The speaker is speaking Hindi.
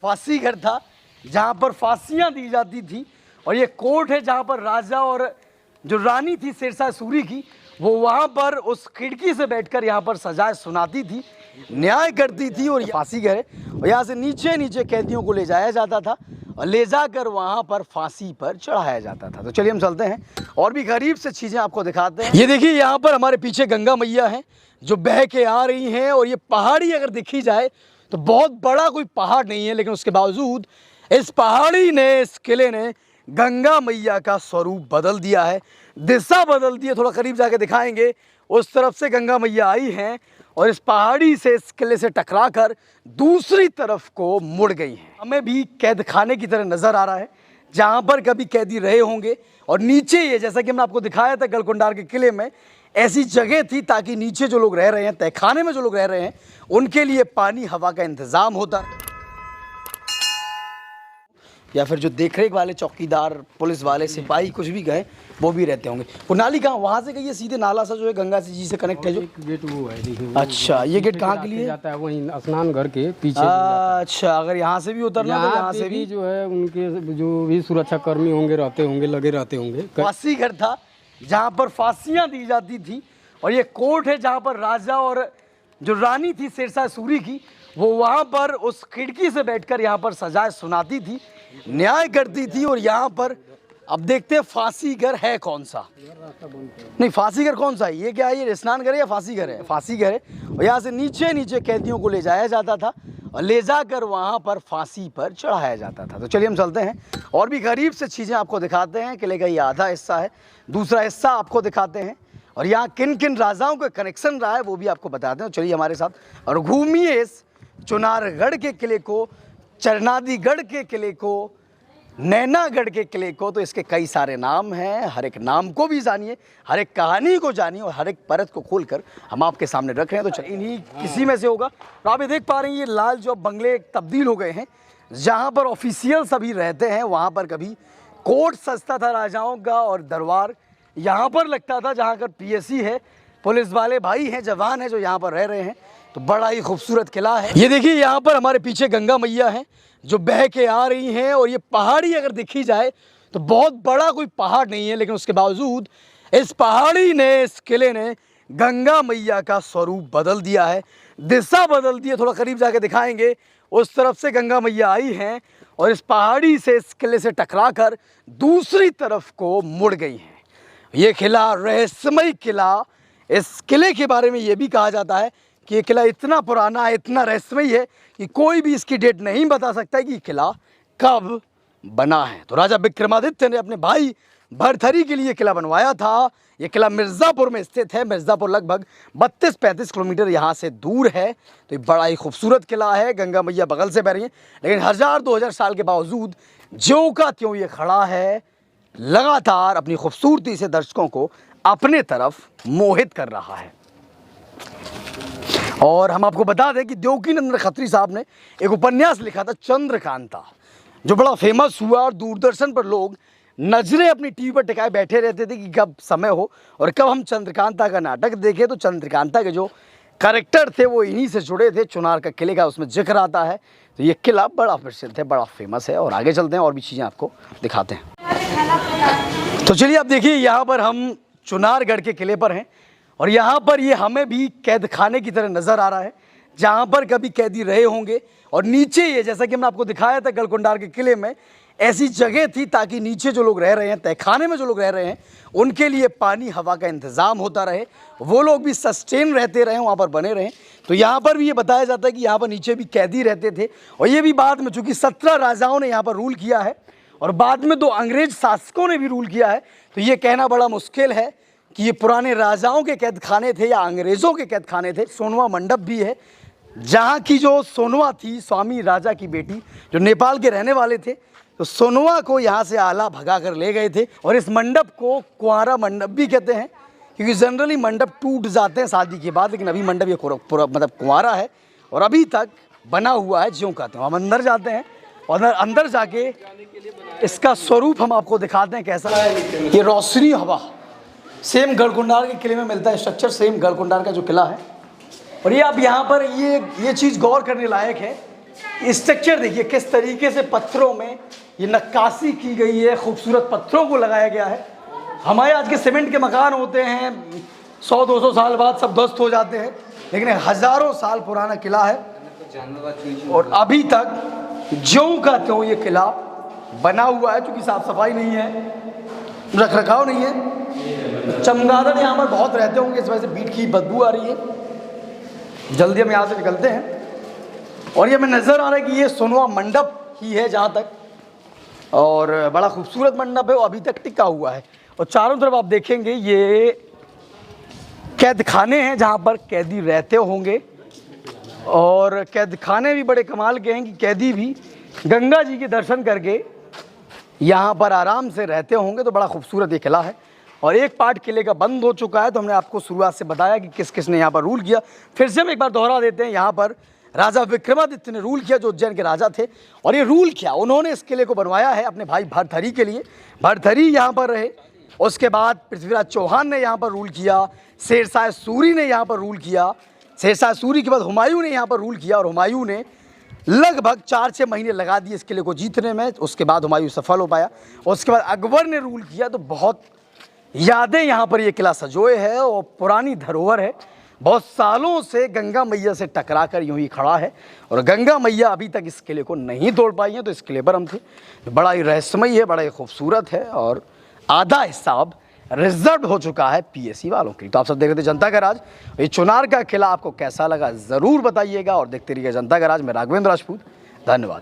फांसी घर था जहाँ पर फांसियाँ दी जाती थी, और ये कोर्ट है जहाँ पर राजा और जो रानी थी शेरशाह सूरी की, वो वहाँ पर उस खिड़की से बैठकर यहाँ पर सजाएं सुनाती थी, न्याय करती थी। और फांसी घर है, और यहाँ से नीचे नीचे कैदियों को ले जाया जाता था और ले जाकर वहाँ पर फांसी पर चढ़ाया जाता था। तो चलिए हम चलते हैं और भी गरीब से चीज़ें आपको दिखाते हैं। ये देखिए यहाँ पर हमारे पीछे गंगा मैया हैं जो बह के आ रही हैं, और ये पहाड़ी अगर देखी जाए तो बहुत बड़ा कोई पहाड़ नहीं है, लेकिन उसके बावजूद इस पहाड़ी ने, इस किले ने गंगा मैया का स्वरूप बदल दिया है, दिशा बदल दी है। थोड़ा करीब जाके दिखाएंगे। उस तरफ से गंगा मैया आई हैं और इस पहाड़ी से, इस किले से टकराकर दूसरी तरफ को मुड़ गई हैं। हमें भी कैद खाने की तरह नजर आ रहा है, जहां पर कभी कैदी रहे होंगे। और नीचे ये, जैसा कि हमने आपको दिखाया था गलकुंडार के किले में, ऐसी जगह थी ताकि नीचे जो लोग रह रहे हैं, तहखाने में जो लोग रह रहे हैं, उनके लिए पानी हवा का इंतजाम होता, या फिर जो देखरेख वाले चौकीदार, पुलिस वाले, सिपाही कुछ भी गए, वो भी रहते होंगे। वो नाली कहाँ, वहाँ से कहिए सीधे नाला सा जो है गंगा जी से कनेक्ट है, जो गेट वो है, देखिए। अच्छा, ये गेट कहाँ के लिए जाता है? वहीं स्नान घर के पीछे। अच्छा, अगर यहाँ से भी उतरना तो यहाँ से भी जो है उनके जो भी सुरक्षा कर्मी होंगे, रहते होंगे, लगे रहते होंगे। फांसी घर था जहाँ पर फांसियाँ दी जाती थी, और ये कोर्ट है जहाँ पर राजा और जो रानी थी शेरशाह सूरी की, वो वहाँ पर उस खिड़की से बैठकर यहाँ पर सजाएं सुनाती थी, न्याय करती थी। और यहाँ पर अब देखते हैं फांसी घर है कौन सा। नहीं, फांसी घर कौन सा है? ये क्या है? ये स्नान घर है या फांसी घर है? फांसी घर है, और यहाँ से नीचे नीचे कैदियों को ले जाया जाता था और ले जाकर वहाँ पर फांसी पर चढ़ाया जाता था। तो चलिए हम चलते हैं और भी गरीब से चीज़ें आपको दिखाते हैं। किले का ये आधा हिस्सा है, दूसरा हिस्सा आपको दिखाते हैं, और यहाँ किन किन राजाओं का कनेक्शन रहा है वो भी आपको बताते हैं। चलिए हमारे साथ और घूमिए इस चुनारगढ़ के किले को, चरनादीगढ़ के किले को, नैनागढ़ के किले को। तो इसके कई सारे नाम हैं, हर एक नाम को भी जानिए, हर एक कहानी को जानिए, और हर एक परत को खोलकर हम आपके सामने रख रहे हैं। तो चलिए इन्हीं किसी में से होगा। तो आप ये देख पा रहे हैं, ये लाल जो बंगले तब्दील हो गए हैं, जहाँ पर ऑफिशियल सभी रहते हैं। वहाँ पर कभी कोर्ट सजता था राजाओं का, और दरबार यहाँ पर लगता था, जहाँ पर पीएससी है, पुलिस वाले भाई हैं, जवान हैं जो यहाँ पर रह रहे हैं। तो बड़ा ही खूबसूरत किला है। ये देखिए यहाँ पर हमारे पीछे गंगा मैया हैं जो बह के आ रही हैं, और ये पहाड़ी अगर देखी जाए तो बहुत बड़ा कोई पहाड़ नहीं है, लेकिन उसके बावजूद इस पहाड़ी ने, इस किले ने गंगा मैया का स्वरूप बदल दिया है, दिशा बदल दी है। थोड़ा करीब जाके दिखाएंगे। उस तरफ से गंगा मैया आई हैं और इस पहाड़ी से, इस किले से टकराकर दूसरी तरफ को मुड़ गई हैं। ये किला रहस्यमय किला, इस किले के बारे में ये भी कहा जाता है कि ये किला इतना पुराना है, इतना रहस्यमय है कि कोई भी इसकी डेट नहीं बता सकता है कि किला कब बना है। तो राजा विक्रमादित्य ने अपने भाई भरथरी के लिए किला बनवाया था। ये किला मिर्ज़ापुर में स्थित है। मिर्ज़ापुर लगभग 32-35 किलोमीटर यहाँ से दूर है। तो ये बड़ा ही खूबसूरत किला है। गंगा मैया बगल से बह रही हैं, लेकिन 1000-2000 साल के बावजूद ज्यों का त्यों ये खड़ा है, लगातार अपनी खूबसूरती से दर्शकों को अपने तरफ मोहित कर रहा है। और हम आपको बता दें कि देवकीनंदन खत्री साहब ने एक उपन्यास लिखा था चंद्रकांता, जो बड़ा फेमस हुआ, और दूरदर्शन पर लोग नजरें अपनी टीवी पर टिकाए बैठे रहते थे कि कब समय हो और कब हम चंद्रकांता का नाटक देखें। तो चंद्रकांता के जो कैरेक्टर थे वो इन्हीं से जुड़े थे। चुनार का किले का उसमें जिक्र आता है। तो ये किला बड़ा प्रसिद्ध है, बड़ा फेमस है। और आगे चलते हैं और भी चीज़ें आपको दिखाते हैं। तो चलिए, आप देखिए यहाँ पर हम चुनारगढ़ के किले पर हैं, और यहाँ पर ये हमें भी कैद खाने की तरह नज़र आ रहा है, जहाँ पर कभी कैदी रहे होंगे। और नीचे ये, जैसा कि हमने आपको दिखाया था गलकुंडार के किले में, ऐसी जगह थी ताकि नीचे जो लोग रह रहे हैं, तहखाने में जो लोग रह रहे हैं, उनके लिए पानी हवा का इंतज़ाम होता रहे, वो लोग भी सस्टेन रहते रहे, वहाँ पर बने रहें। तो यहाँ पर भी ये बताया जाता है कि यहाँ पर नीचे भी कैदी रहते थे। और ये भी बाद में, चूँकि 17 राजाओं ने यहाँ पर रूल किया है और बाद में 2 अंग्रेज शासकों ने भी रूल किया है, तो ये कहना बड़ा मुश्किल है कि ये पुराने राजाओं के कैद खाने थे या अंग्रेज़ों के कैद खाने थे। सोनवा मंडप भी है, जहाँ की जो सोनवा थी, स्वामी राजा की बेटी, जो नेपाल के रहने वाले थे, तो सोनवा को यहाँ से आला भगा कर ले गए थे। और इस मंडप को कुंवारा मंडप भी कहते हैं, क्योंकि जनरली मंडप टूट जाते हैं शादी के बाद, लेकिन अभी मंडप ये पूरा मतलब कुंवारा है और अभी तक बना हुआ है ज्यों कहते हैं। हम अंदर जाते हैं और अंदर जाके इसका स्वरूप हम आपको दिखाते हैं कैसा है। ये रोशनी हवा सेम गलकुंडार के किले में मिलता है, स्ट्रक्चर सेम गलकुंडार का जो किला है। और ये आप यहाँ पर ये चीज़ गौर करने लायक है स्ट्रक्चर देखिए किस तरीके से पत्थरों में ये नक्काशी की गई है, खूबसूरत पत्थरों को लगाया गया है। हमारे आज के सीमेंट के मकान होते हैं 100-200 साल बाद सब ध्वस्त हो जाते हैं, लेकिन हज़ारों साल पुराना किला है और अभी तक ज्यों का त्यों ये किला बना हुआ है। क्योंकि साफ सफाई नहीं है, रख रखाव नहीं है, चमगादड़ यहाँ पर बहुत रहते होंगे, इस वजह से बीट की बदबू आ रही है। जल्दी हम यहाँ से निकलते हैं। और ये मैं नज़र आ रहा है कि ये सोनवा मंडप ही है जहाँ तक, और बड़ा खूबसूरत मंडप है, वो अभी तक टिका हुआ है। और चारों तरफ आप देखेंगे ये कैद खाने हैं जहाँ पर कैदी रहते होंगे, और कैद खाने भी बड़े कमाल के हैं कि कैदी भी गंगा जी के दर्शन करके यहाँ पर आराम से रहते होंगे। तो बड़ा खूबसूरत ये किला है और एक पार्ट किले का बंद हो चुका है। तो हमने आपको शुरुआत से बताया कि किस किस ने यहाँ पर रूल किया। फिर से हम एक बार दोहरा देते हैं, यहाँ पर राजा विक्रमादित्य ने रूल किया जो उज्जैन के राजा थे। और ये रूल किया, उन्होंने इस किले को बनवाया है अपने भाई भरथरी के लिए। भरथरी यहाँ पर रहे, उसके बाद पृथ्वीराज चौहान ने यहाँ पर रूल किया, शेरशाह सूरी ने यहाँ पर रूल किया, शेरशाह सूरी के बाद हुमायूं ने यहाँ पर रूल किया और हुमायूं ने लगभग 4-6 महीने लगा दिए इस किले को जीतने में। उसके बाद हुमायूं सफल हो पाया। उसके बाद अकबर ने रूल किया। तो बहुत यादें यहाँ पर ये किला सजोए है और पुरानी धरोहर है। बहुत सालों से गंगा मैया से टकरा कर यूँ ही खड़ा है और गंगा मैया अभी तक इस किले को नहीं तोड़ पाई हैं। तो इस किले पर हम थे। बड़ा ही रहस्यमयी है, बड़ा ही खूबसूरत है और आधा हिस्सा अब रिजर्व हो चुका है पीएसी वालों के लिए। तो आप सब देख रहे थे जनता का राज। ये चुनार का किला आपको कैसा लगा ज़रूर बताइएगा और देखते रहिए जनता का राज। मैं राघवेंद्र राजपूत, धन्यवाद।